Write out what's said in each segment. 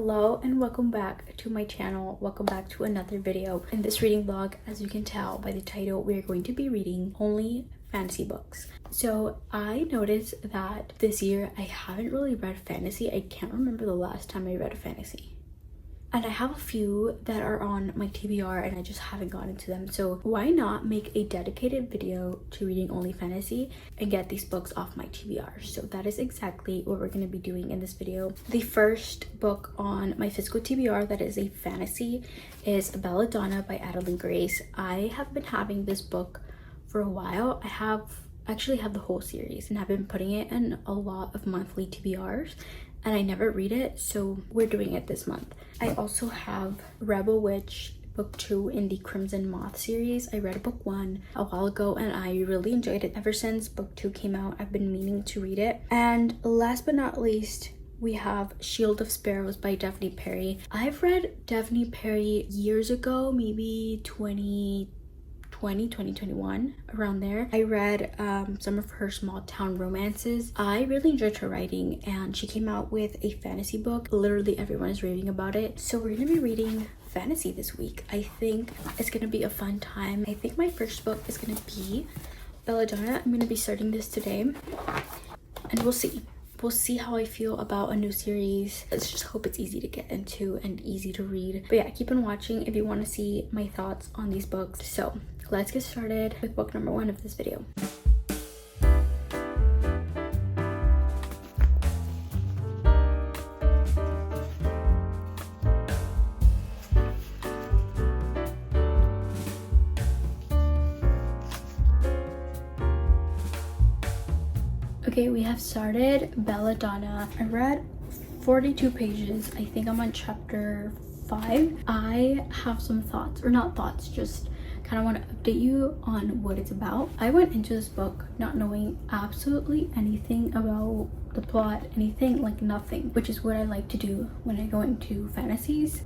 Hello and welcome back to my channel. Welcome back to another video. In this reading vlog, as you can tell by the title, we are going to be reading only fantasy books. So I noticed that this year I haven't really read fantasy. I can't remember the last time I read a fantasy. And I have a few that are on my TBR and I just haven't gotten to them. So why not make a dedicated video to reading only fantasy and get these books off my TBR? So that is exactly what we're going to be doing in this video. The first book on my physical TBR that is a fantasy is Belladonna by Adeline Grace. I have been having this book for a while. I actually have the whole series and I've been putting it in a lot of monthly TBRs. And I never read it, so we're doing it this month. I also have Rebel Witch book 2 in the Crimson Moth series. I read book 1 a while ago and I really enjoyed it. Ever since book 2 came out, I've been meaning to read it. And last but not least, we have Shield of Sparrows by Daphne Perry. I've read Daphne Perry years ago, maybe 2021, around there. I read some of her small town romances. I really enjoyed her writing and she came out with a fantasy book. Literally everyone is raving about it. So we're gonna be reading fantasy this week. I think it's gonna be a fun time. I think my first book is gonna be Belladonna. I'm gonna be starting this today and we'll see. We'll see how I feel about a new series. Let's just hope it's easy to get into and easy to read. But yeah, keep on watching if you want to see my thoughts on these books. So let's get started with book number 1 of this video. Okay, we have started Belladonna. I read 42 pages. I think I'm on chapter 5. I have some thoughts, or not thoughts, just kind of want to update you on what it's about. I went into this book not knowing absolutely anything about the plot, anything, like nothing, which is what I like to do when I go into fantasies.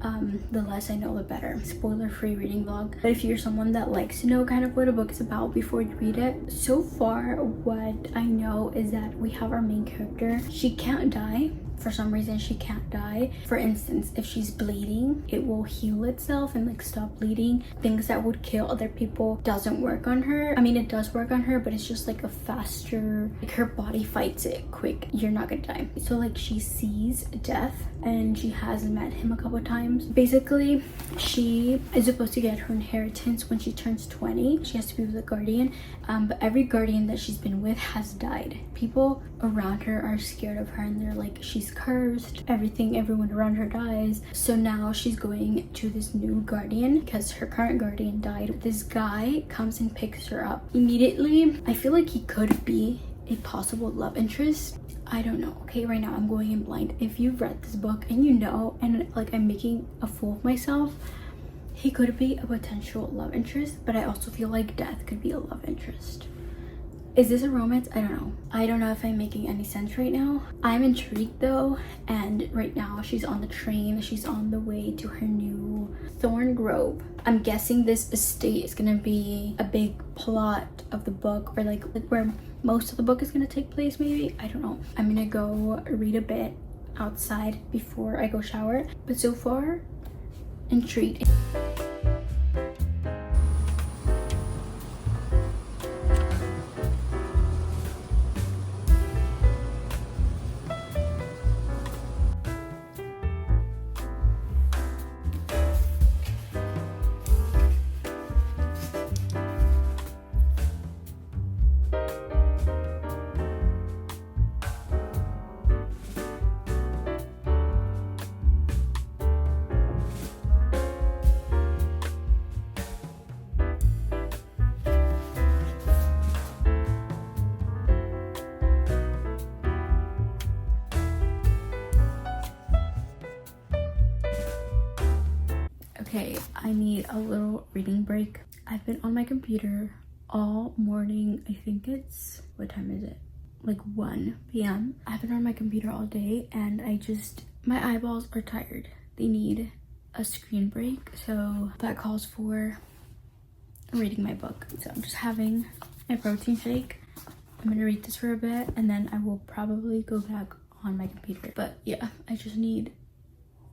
The less I know, the better. Spoiler-free reading vlog. But if you're someone that likes to know kind of what a book is about before you read it, so far what I know is that we have our main character. She can't die. For some reason she can't die. For instance, if she's bleeding, it will heal itself and like stop bleeding. Things that would kill other people doesn't work on her. I mean, it does work on her, but it's just like a faster, like her body fights it quick. You're not gonna die. So like she sees death and she has met him a couple of times. Basically, she is supposed to get her inheritance when she turns 20. She has to be with a guardian, but every guardian that she's been with has died. People around her are scared of her and they're like, she's cursed, everyone around her dies. So now she's going to this new guardian because her current guardian died. This guy comes and picks her up immediately. I feel like he could be a possible love interest. I don't know. Okay, right now I'm going in blind. If you've read this book and you know, and like I'm making a fool of myself, he could be a potential love interest, but I also feel like death could be a love interest. Is this a romance? I don't know. I don't know if I'm making any sense right now. I'm intrigued though, and right now she's on the train. She's on the way to her new Thorn Grove. I'm guessing this estate is gonna be a big plot of the book, or like where most of the book is gonna take place, maybe. I don't know. I'm gonna go read a bit outside before I go shower, but so far, intrigued. Okay, I need a little reading break. I've been on my computer all morning. I think it's, what time is it? Like 1 p.m. I've been on my computer all day and my eyeballs are tired. They need a screen break. So that calls for reading my book. So I'm just having my protein shake. I'm gonna read this for a bit and then I will probably go back on my computer. But yeah, I just need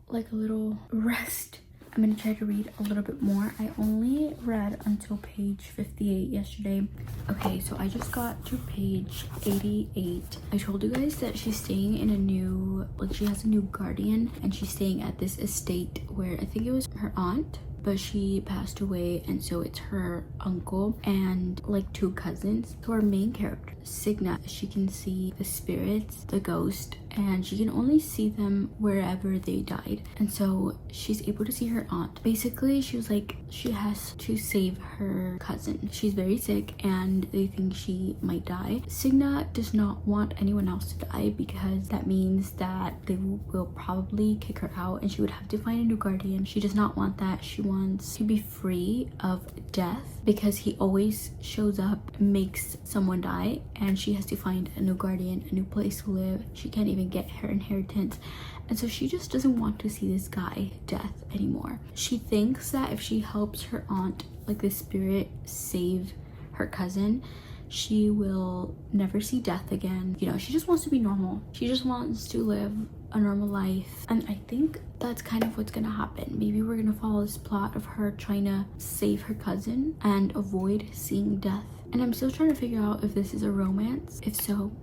like a little rest. I'm gonna try to read a little bit more. I only read until page 58 yesterday. Okay, so I just got to page 88. I told you guys that she's staying in a new, like she has a new guardian, and she's staying at this estate where I think it was her aunt, but she passed away, and so it's her uncle and like 2 cousins. So our main character, Signa, she can see the spirits, the ghost, and she can only see them wherever they died. And so she's able to see her aunt. Basically, she was like, she has to save her cousin. She's very sick and they think she might die. Signa does not want anyone else to die because that means that they will probably kick her out and she would have to find a new guardian. She does not want that. She wants to be free of death because he always shows up, makes someone die, and she has to find a new guardian, a new place to live. She can't even get her inheritance, and so she just doesn't want to see this guy death anymore. She thinks that if she helps her aunt, like the spirit, save her cousin, she will never see death again. You know, she just wants to be normal. She just wants to live a normal life, and I think that's kind of what's gonna happen. Maybe we're gonna follow this plot of her trying to save her cousin and avoid seeing death. And I'm still trying to figure out if this is a romance. If so,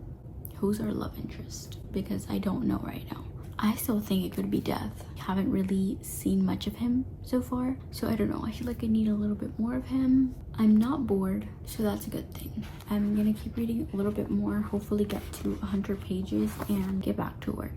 who's our love interest? Because I don't know right now. I still think it could be Death. I haven't really seen much of him so far, so I don't know. I feel like I need a little bit more of him. I'm not bored, so that's a good thing. I'm gonna keep reading a little bit more, hopefully get to 100 pages and get back to work.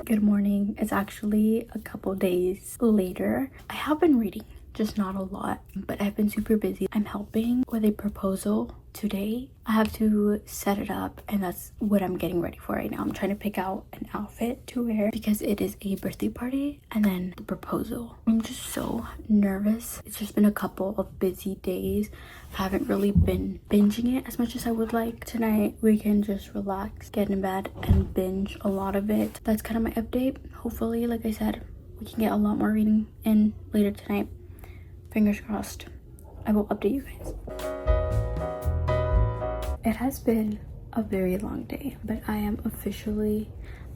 Good morning. It's actually a couple days later. I have been reading, just not a lot, but I've been super busy. I'm helping with a proposal today. I have to set it up, and that's what I'm getting ready for right now. I'm trying to pick out an outfit to wear because it is a birthday party and then the proposal. I'm just so nervous. It's just been a couple of busy days. I haven't really been binging it as much as I would like. Tonight we can just relax, get in bed and binge a lot of it. That's kind of my update. Hopefully, like I said, we can get a lot more reading in later tonight. Fingers crossed. I will update you guys. It has been a very long day, but I am officially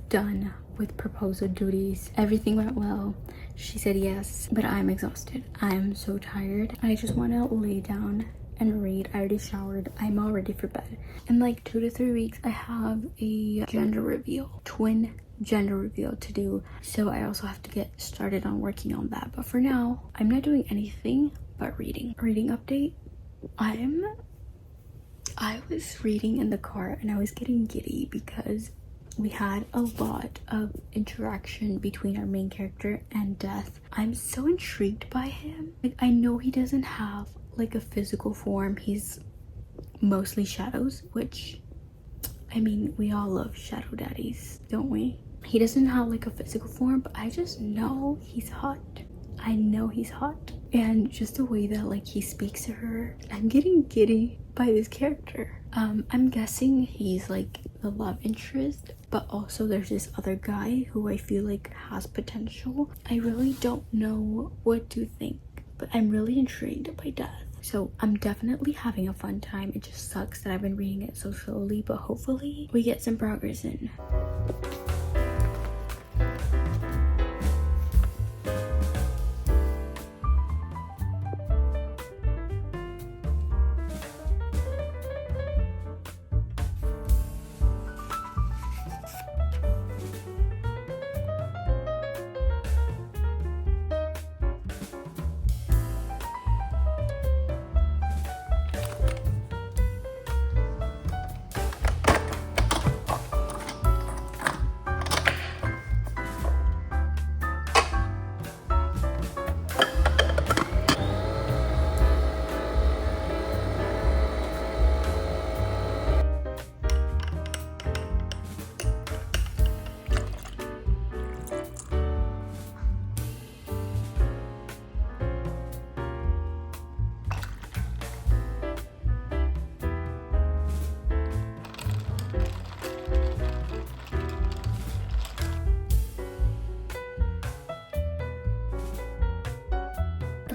done with proposal duties. Everything went well. She said yes, but I'm exhausted. I'm so tired. I just want to lay down and read. I already showered. I'm all ready for bed. In like 2 to 3 weeks, I have a gender reveal, twin gender reveal to do. So I also have to get started on working on that. But for now, I'm not doing anything but reading. Reading update. I was reading in the car and I was getting giddy because we had a lot of interaction between our main character and Death. I'm so intrigued by him. Like, I know he doesn't have like a physical form. He's mostly shadows, which, I mean, we all love shadow daddies, don't we? He doesn't have like a physical form, but I just know he's hot. I know he's hot. And just the way that like he speaks to her, I'm getting giddy by this character. I'm guessing he's like the love interest, but also there's this other guy who I feel like has potential. I really don't know what to think, but I'm really intrigued by Death. So I'm definitely having a fun time. It just sucks that I've been reading it so slowly, but hopefully we get some progress in.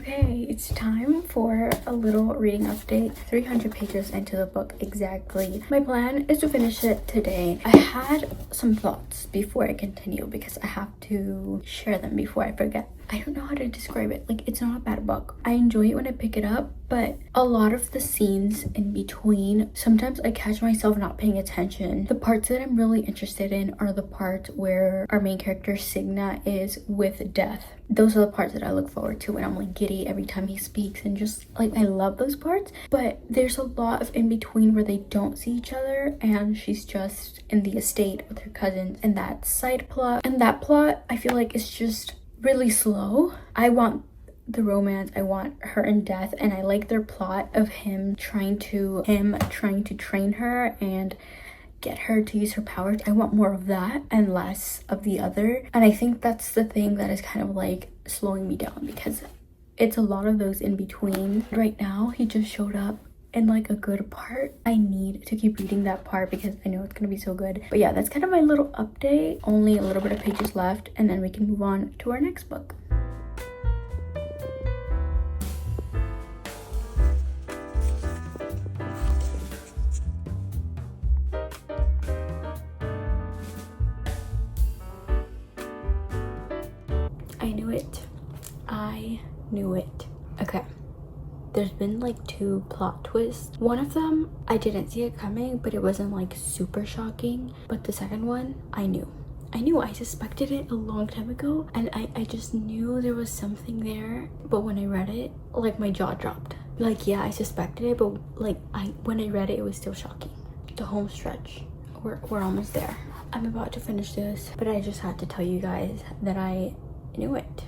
Okay, it's time for a little reading update. 300 pages into the book exactly. My plan is to finish it today. I had some thoughts before I continue because I have to share them before I forget. I don't know how to describe it. Like, it's not a bad book. I enjoy it when I pick it up, but a lot of the scenes in between, sometimes I catch myself not paying attention. The parts that I'm really interested in are the parts where our main character Signa is with Death. Those are the parts that I look forward to, and I'm like giddy every time he speaks, and just like I love those parts. But there's a lot of in between where they don't see each other, and she's just in the estate with her cousins, and that side plot, and that plot I feel like is just really slow. I want the romance, I want her and Death, and I like their plot of him trying to train her and get her to use her powers. I want more of that and less of the other, and I think that's the thing that is kind of like slowing me down, because it's a lot of those in between. Right now he just showed up in like a good part. I need to keep reading that part because I know it's gonna be so good. But yeah, that's kind of my little update. Only a little bit of pages left, and then we can move on to our next book. I knew it. Okay. There's been like 2 plot twists. One of them, I didn't see it coming, but it wasn't like super shocking. But the second one, I knew. I suspected it a long time ago, and I just knew there was something there. But when I read it, like my jaw dropped. Like, yeah, I suspected it, but like when I read it, it was still shocking. The home stretch. We're almost there. I'm about to finish this, but I just had to tell you guys that I knew it.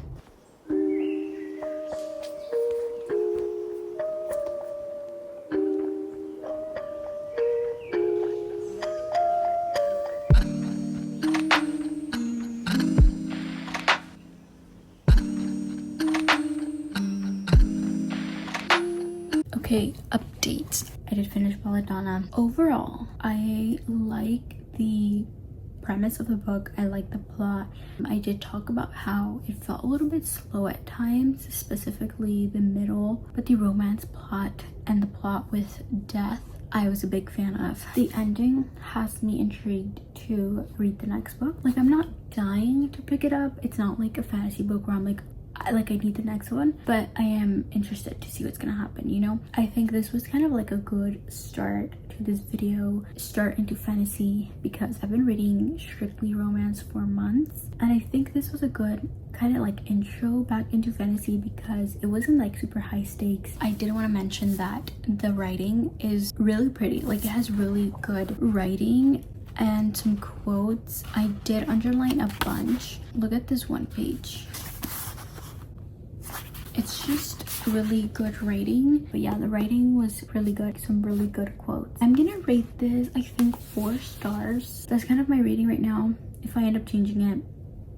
Okay, updates. I did finish Belladonna. Overall, I like the premise of the book. I like the plot. I did talk about how it felt a little bit slow at times, specifically the middle, but the romance plot and the plot with Death, I was a big fan of. The ending has me intrigued to read the next book. Like, I'm not dying to pick it up. It's not like a fantasy book where I'm like I need the next one, but I am interested to see what's gonna happen, you know? I think this was kind of like a good start to this video, start into fantasy, because I've been reading strictly romance for months, and I think this was a good kind of like intro back into fantasy because it wasn't like super high stakes. I did want to mention that the writing is really pretty. Like, it has really good writing and some quotes. I did underline a bunch. Look at this one page. It's just really good writing. But yeah, the writing was really good. Some really good quotes. I'm gonna rate this, I think, 4 stars. That's kind of my rating right now, if I end up changing it.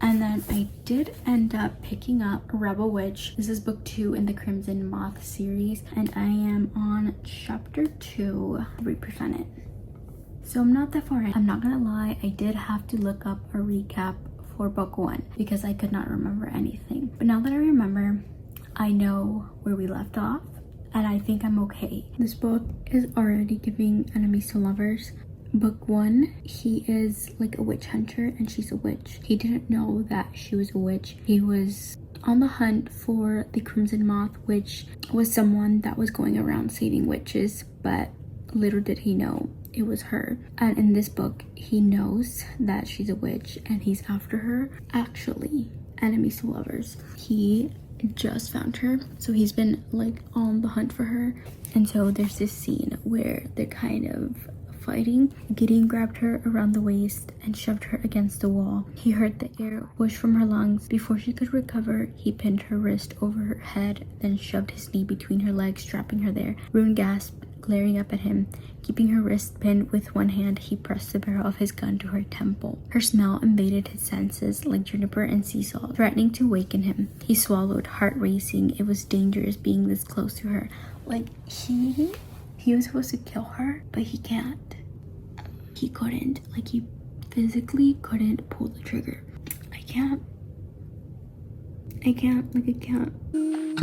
And then I did end up picking up Rebel Witch. This is book 2 in the Crimson Moth series, and I am on chapter 2, 3% it. So I'm not that far in. I'm not gonna lie, I did have to look up a recap for book 1 because I could not remember anything. But now that I remember, I know where we left off, and I think I'm okay. This book is already giving enemies to lovers. Book 1, he is like a witch hunter and she's a witch. He didn't know that she was a witch. He was on the hunt for the Crimson Moth, which was someone that was going around saving witches, but little did he know it was her. And in this book, he knows that she's a witch and he's after her. Actually, enemies to lovers. He just found her, so he's been like on the hunt for her. And so there's this scene where they're kind of fighting. Gideon grabbed her around the waist and shoved her against the wall. He heard the air whoosh from her lungs. Before she could recover, he pinned her wrist over her head, then shoved his knee between her legs, trapping her there. Rune gasped, glaring up at him. Keeping her wrist pinned with one hand, he pressed the barrel of his gun to her temple. Her smell invaded his senses like juniper and sea salt, threatening to waken him. He swallowed, heart racing. It was dangerous being this close to her. Like, he was supposed to kill her, but he can't. He couldn't. Like, he physically couldn't pull the trigger. I can't. Like, I can't.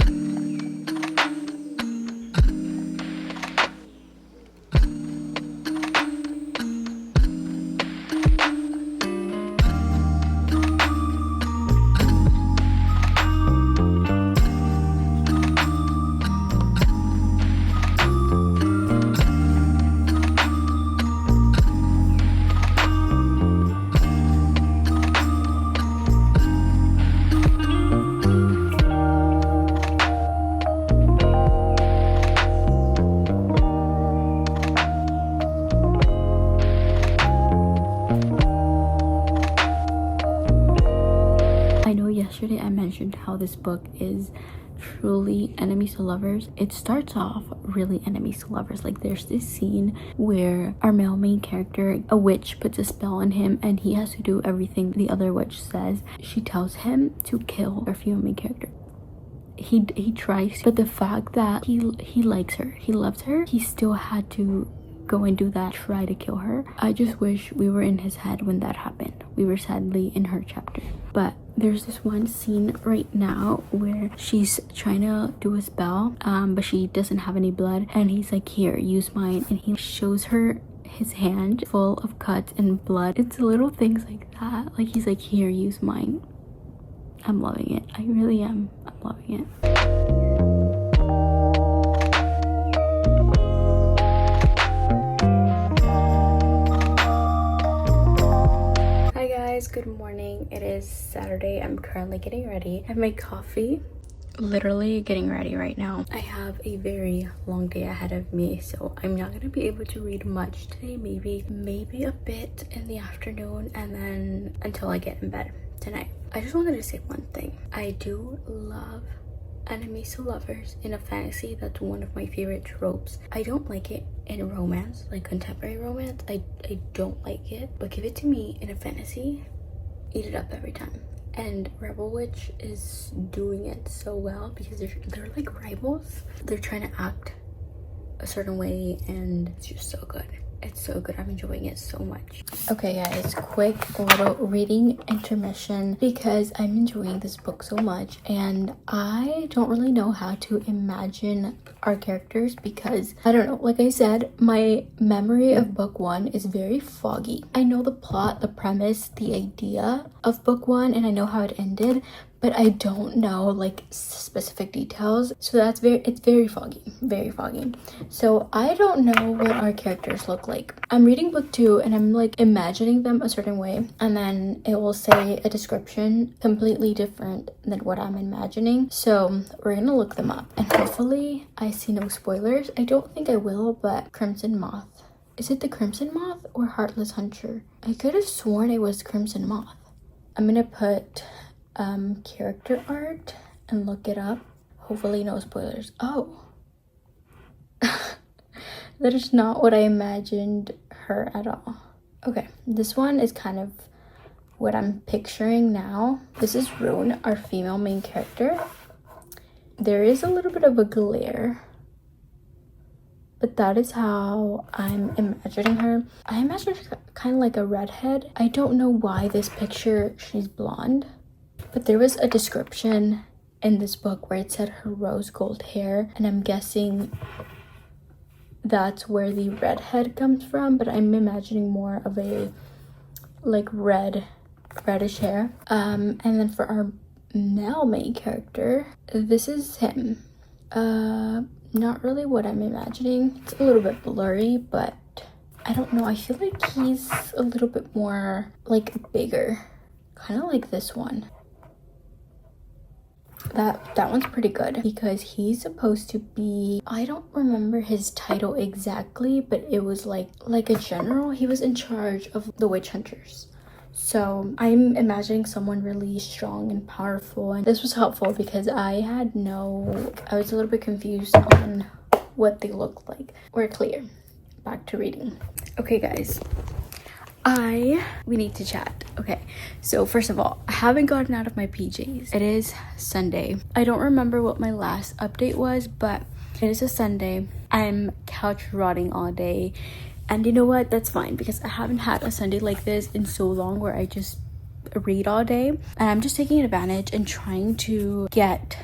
Yesterday I mentioned how this book is truly enemies to lovers. It starts off really enemies to lovers. Like, there's this scene where our male main character, a witch, puts a spell on him and he has to do everything the other witch says. She tells him to kill our female main character. He tries, but the fact that he likes her, he loves her, he still had to go and do that, try to kill her. I just wish we were in his head when that happened. We were sadly in her chapter. But there's this one scene right now where she's trying to do a spell, but she doesn't have any blood, and he's like, here, use mine, and he shows her his hand full of cuts and blood. It's little things like that. Like, he's like, here, use mine. I'm loving it. I really am. I'm loving it. Good morning. It is Saturday. I'm currently getting ready. I have my coffee. Literally getting ready right now. I have a very long day ahead of me, so I'm not gonna be able to read much today. Maybe a bit in the afternoon, and then until I get in bed tonight. I just wanted to say one thing. I do love enemies to lovers in a fantasy. That's one of my favorite tropes. I don't like it in romance, like contemporary romance. I don't like it, but give it to me in a fantasy. Eat it up every time. And Rebel Witch is doing it so well because they're like rivals. They're trying to act a certain way, and it's just so good. It's so good. I'm enjoying it so much. Okay guys, quick little reading intermission because I'm enjoying this book so much and I don't really know how to imagine our characters because I don't know, like I said, my memory of book one is very foggy. I know the plot, the premise, the idea of book one, and I know how it ended, but I don't know like specific details, so it's very foggy. So I don't know what our characters look like. I'm reading book 2 and I'm like imagining them a certain way, and then it will say a description completely different than what I'm imagining. So we're gonna look them up and hopefully I see no spoilers. I don't think I will, but Crimson Moth. Is it the Crimson Moth or Heartless Hunter? I could have sworn it was Crimson Moth. I'm gonna put character art and look it up. Hopefully no spoilers. Oh, that is not what I imagined her at all. Okay, this one is kind of what I'm picturing now. This is Rune, our female main character. There is a little bit of a glare, but that is how I'm imagining her. I imagine her kind of like a redhead. I don't know why this picture she's blonde, but there was a description in this book where it said her rose gold hair, and I'm guessing that's where the redhead comes from, but I'm imagining more of a like reddish hair. And then for our male main character, this is him. Not really what I'm imagining. It's a little bit blurry, but I don't know. I feel like he's a little bit more like bigger, kind of like this one. That one's pretty good because he's supposed to be, I don't remember his title exactly, but it was like a general. He was in charge of the witch hunters. So I'm imagining someone really strong and powerful, and this was helpful because I was a little bit confused on what they looked like. We're clear. Back to reading. Okay guys, we need to chat. Okay, so first of all, I haven't gotten out of my PJs. It is Sunday. I don't remember what my last update was, but it is a Sunday. I'm couch rotting all day, and you know what, that's fine because I haven't had a Sunday like this in so long where I just read all day, and I'm just taking advantage and trying to get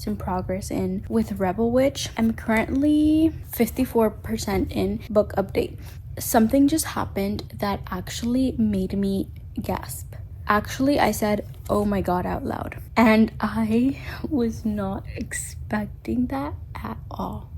in progress in with Rebel Witch. I'm currently 54% in book update. Something just happened that actually made me gasp. Actually, I said, oh my god, out loud. And I was not expecting that at all.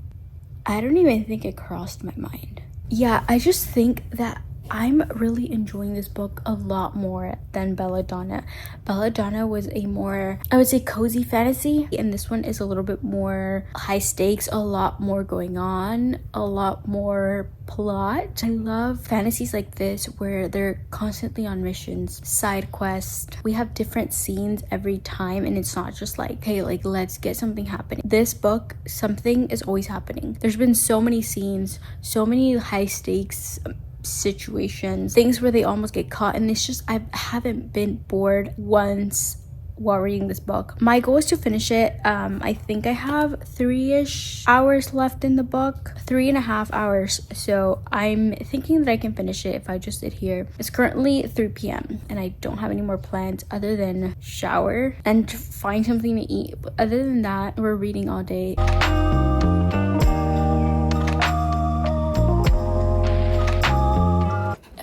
I don't even think it crossed my mind. Yeah, I just think that I'm really enjoying this book a lot more than Belladonna. Belladonna was a more, I would say, cozy fantasy, and this one is a little bit more high stakes, a lot more going on, a lot more plot. I love fantasies like this where they're constantly on missions, side quests. We have different scenes every time, and it's not just like, hey, like, let's get something happening. This book, something is always happening. There's been so many scenes, so many high stakes situations, things where they almost get caught, and it's just, I haven't been bored once while reading this book. My goal is to finish it. I think I have 3-ish hours left in the book, 3.5 hours, so I'm thinking that I can finish it if I just sit here. It's currently 3 p.m. and I don't have any more plans other than shower and find something to eat. But other than that, we're reading all day.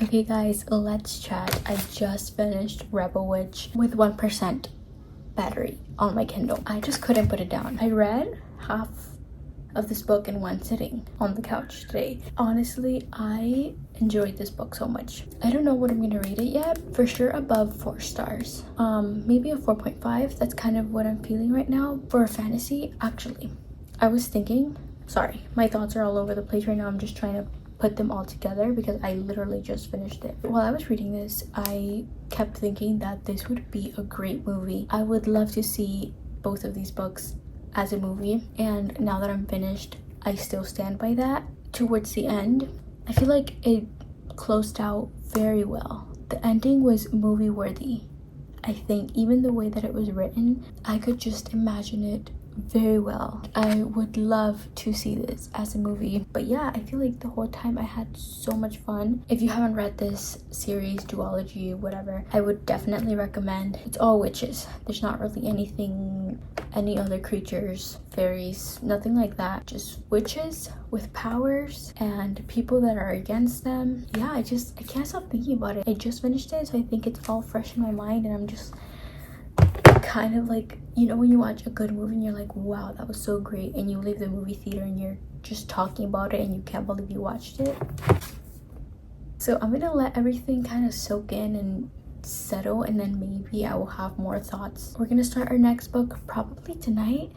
Okay guys, let's chat. I just finished Rebel Witch with 1% battery on my Kindle. I just couldn't put it down. I read half of this book in one sitting on the couch today. Honestly, I enjoyed this book so much. I don't know what I'm gonna rate it yet. For sure above 4 stars. Maybe a 4.5. That's kind of what I'm feeling right now for a fantasy. Actually, I was thinking, sorry, my thoughts are all over the place right now. I'm just trying to put them all together because I literally just finished it. While I was reading this, I kept thinking that this would be a great movie. I would love to see both of these books as a movie, and now that I'm finished, I still stand by that. Towards the end, I feel like it closed out very well. The ending was movie worthy. I think even the way that it was written, I could just imagine it very well. I would love to see this as a movie. But yeah, I feel like the whole time I had so much fun. If you haven't read this series, duology, whatever, I would definitely recommend. It's all witches. There's not really anything, any other creatures, fairies, nothing like that. Just witches with powers and people that are against them. Yeah, I can't stop thinking about it. I just finished it, so I think it's all fresh in my mind, and I'm just kind of like, you know, when you watch a good movie and you're like, wow, that was so great, and you leave the movie theater and you're just talking about it and you can't believe you watched it. So I'm gonna let everything kind of soak in and settle, and then maybe I will have more thoughts. We're gonna start our next book probably tonight.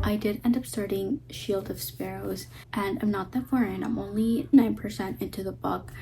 I did end up starting Shield of Sparrows, and I'm not that far in. I'm only 9% into the book,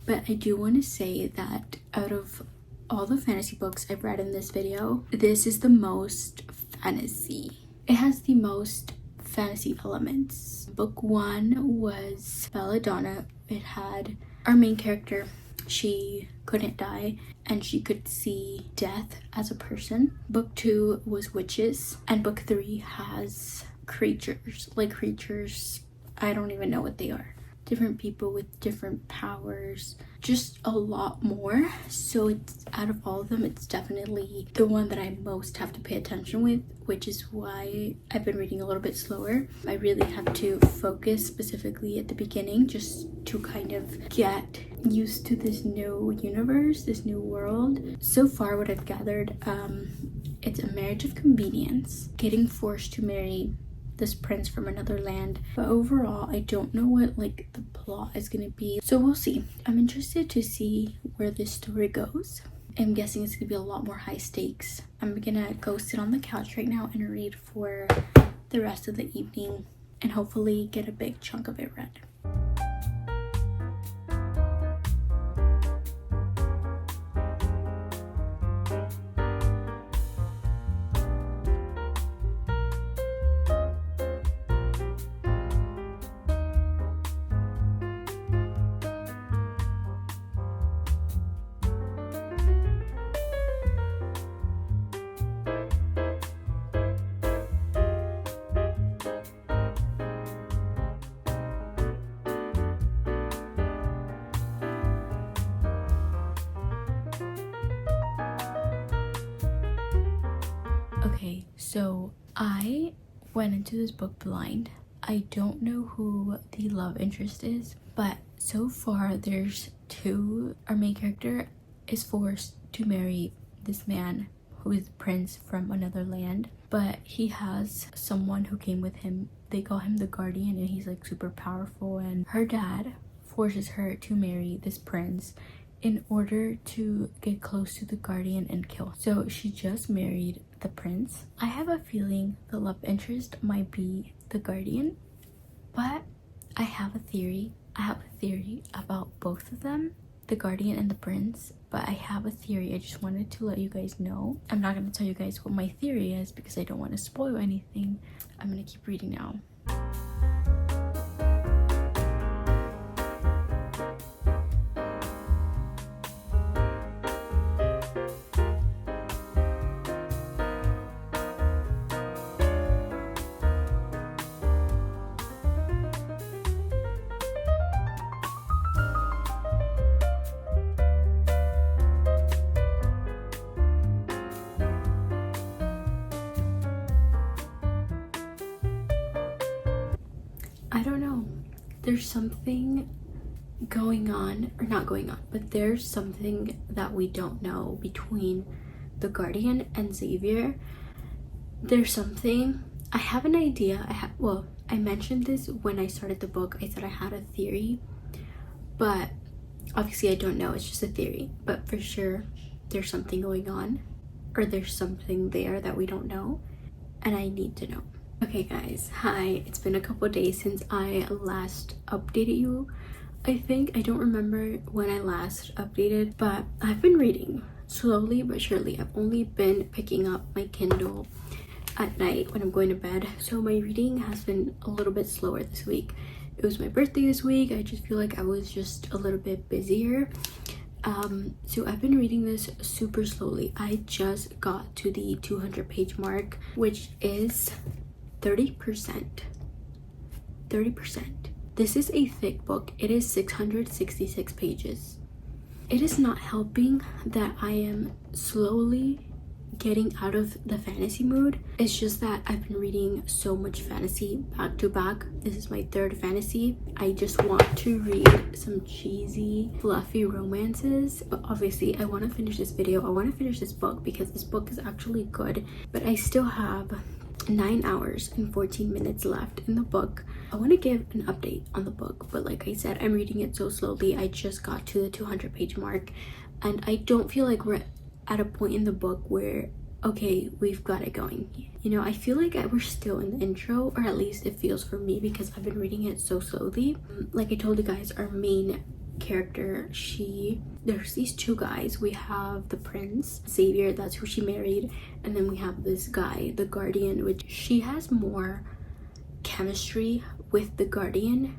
but I do want to say that out of all the fantasy books I've read in this video, this is the most fantasy. It has the most fantasy elements. Book 1 was Belladonna. It had our main character. She couldn't die and she could see death as a person. Book 2 was witches, and book 3 has creatures. I don't even know what they are. Different people with different powers, just a lot more. So it's, out of all of them, it's definitely the one that I most have to pay attention with, which is why I've been reading a little bit slower. I really have to focus specifically at the beginning just to kind of get used to this new universe, this new world. So far what I've gathered, it's a marriage of convenience, getting forced to marry this prince from another land. But overall, I don't know what like the plot is gonna be, so we'll see. I'm interested to see where this story goes. I'm guessing it's gonna be a lot more high stakes. I'm gonna go sit on the couch right now and read for the rest of the evening and hopefully get a big chunk of it read. Okay, so I went into this book blind. I don't know who the love interest is, but so far there's two. Our main character is forced to marry this man who is prince from another land, but he has someone who came with him. They call him the guardian, and he's like super powerful, and her dad forces her to marry this prince in order to get close to the guardian and kill him. So she just married the prince. I have a feeling the love interest might be the guardian, but I have a theory. I have a theory about both of them, the guardian and the prince, but I have a theory. I just wanted to let you guys know. I'm not going to tell you guys what my theory is because I don't want to spoil anything. I'm going to keep reading now. I don't know. There's something going on, or not going on, but there's something that we don't know between the guardian and Xavier. There's something. I have an idea. I mentioned this when I started the book. I said I had a theory, but obviously I don't know. It's just a theory, but for sure there's something going on, or there's something there that we don't know, and I need to know. Okay guys, hi. It's been a couple days since I last updated you. I don't remember when I last updated, but I've been reading slowly but surely. I've only been picking up my Kindle at night when I'm going to bed, so my reading has been a little bit slower this week. It was my birthday this week. I just feel like I was just a little bit busier. So I've been reading this super slowly. I just got to the 200-page mark, which is 30%. This is a thick book. It is 666 pages. It is not helping that I am slowly getting out of the fantasy mood. It's just that I've been reading so much fantasy back to back. This is my third fantasy. I just want to read some cheesy, fluffy romances. But obviously I want to finish this video. I want to finish this book because this book is actually good, but I still have 9 hours and 14 minutes left in the book. I want to give an update on the book, but like I said, I'm reading it so slowly. I just got to the 200-page mark, and I don't feel like we're at a point in the book where, okay, we've got it going. You know, I feel like we're still in the intro, or at least it feels for me because I've been reading it so slowly. Like I told you guys, our main character, there's these two guys. We have the prince, Xavier, that's who she married, and then we have this guy, the guardian, which she has more chemistry with the guardian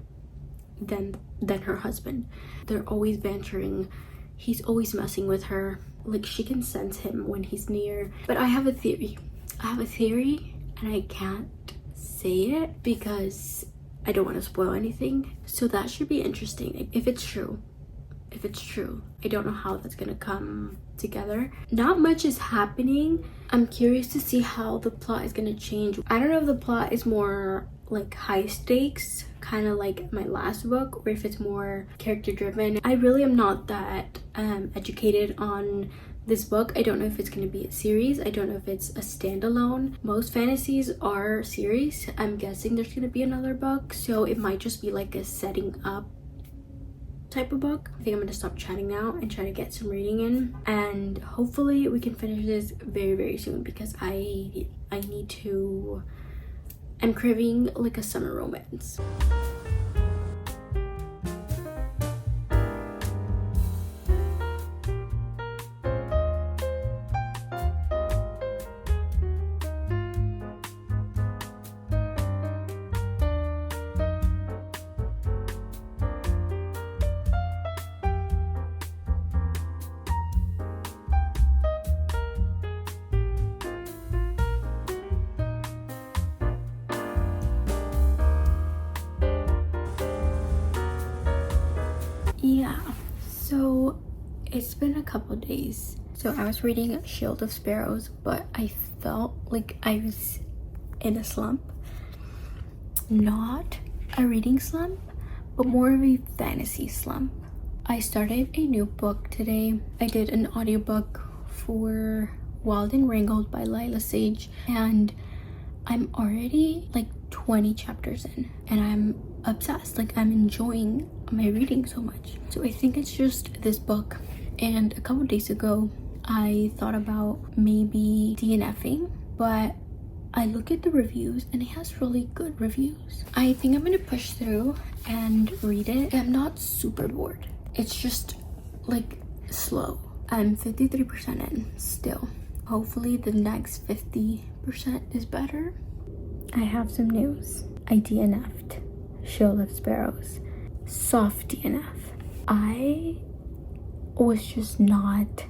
than her husband. They're always bantering. He's always messing with her. Like, she can sense him when he's near. But I have a theory, and I can't say it because I don't want to spoil anything. So that should be interesting if it's true. I don't know how that's gonna come together. Not much is happening. I'm curious to see how the plot is gonna change. I don't know if the plot is more like high stakes, kind of like my last book, or if it's more character driven. I really am not that educated on this book. I don't know if it's going to be a series. I don't know if it's a standalone. Most fantasies are series. I'm guessing there's going to be another book, so it might just be like a setting up type of book. I think I'm going to stop chatting now and try to get some reading in, and hopefully we can finish this very, very soon because I need to. I'm craving like a summer romance. Yeah, so it's been a couple days. So I was reading Shield of Sparrows, but I felt like I was in a slump. Not a reading slump, but more of a fantasy slump. I started a new book today. I did an audiobook for Wild and Wrangled by Lila Sage, and I'm already like 20 chapters in and I'm obsessed. Like, I'm enjoying my reading so much. So I think it's just this book. And a couple days ago I thought about maybe DNFing, but I look at the reviews and it has really good reviews. I think I'm gonna push through and read it. I'm not super bored. It's just like slow. I'm 53% in still. Hopefully the next 50% is better. I have some news. I DNF'd Shield of Sparrows. Soft DNF. I was just not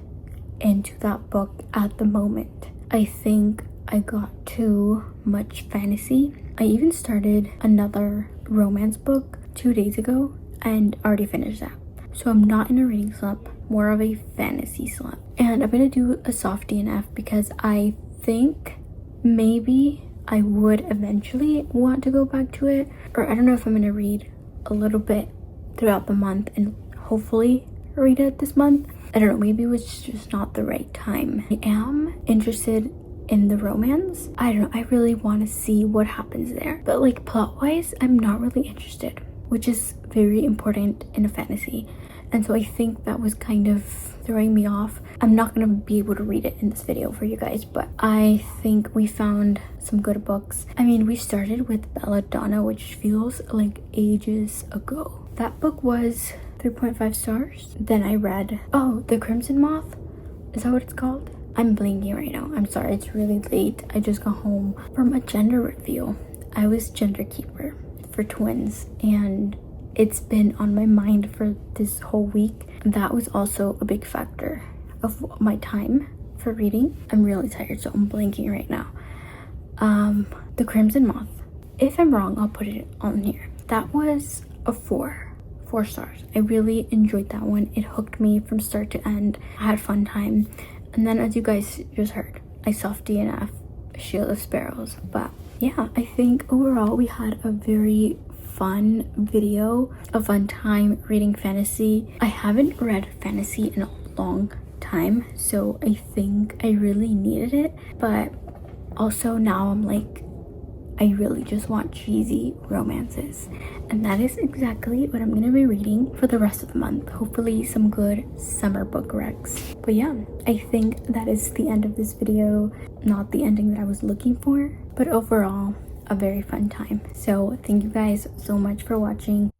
into that book at the moment. I think I got too much fantasy. I even started another romance book 2 days ago and already finished that. So I'm not in a reading slump, more of a fantasy slump. And I'm gonna do a soft DNF because I think maybe I would eventually want to go back to it. Or I don't know if I'm gonna read a little bit throughout the month and hopefully read it this month. I don't know, maybe it was just not the right time. I am interested in the romance. I don't know, I really want to see what happens there. But like plot wise, I'm not really interested, which is very important in a fantasy. And so I think that was kind of throwing me off. I'm not gonna be able to read it in this video for you guys, but I think we found some good books. I mean, we started with Belladonna, which feels like ages ago. That book was 3.5 stars. Then I read, oh, The Crimson Moth. Is that what it's called? I'm blinking right now. I'm sorry, it's really late. I just got home from a gender reveal. I was gender keeper for twins, and it's been on my mind for this whole week. That was also a big factor of my time for reading. I'm really tired, so I'm blinking right now. The Crimson Moth. If I'm wrong, I'll put it on here. That was a 4 stars. I really enjoyed that one. It hooked me from start to end. I had a fun time. And then, as you guys just heard, I soft DNF Shield of Sparrows. But yeah, I think overall we had a very fun video, a fun time reading fantasy. I haven't read fantasy in a long time, so I think I really needed it. But also now I'm like, I really just want cheesy romances, and that is exactly what I'm gonna be reading for the rest of the month. Hopefully some good summer book recs. But yeah, I think that is the end of this video. Not the ending that I was looking for, but overall a very fun time. So thank you guys so much for watching.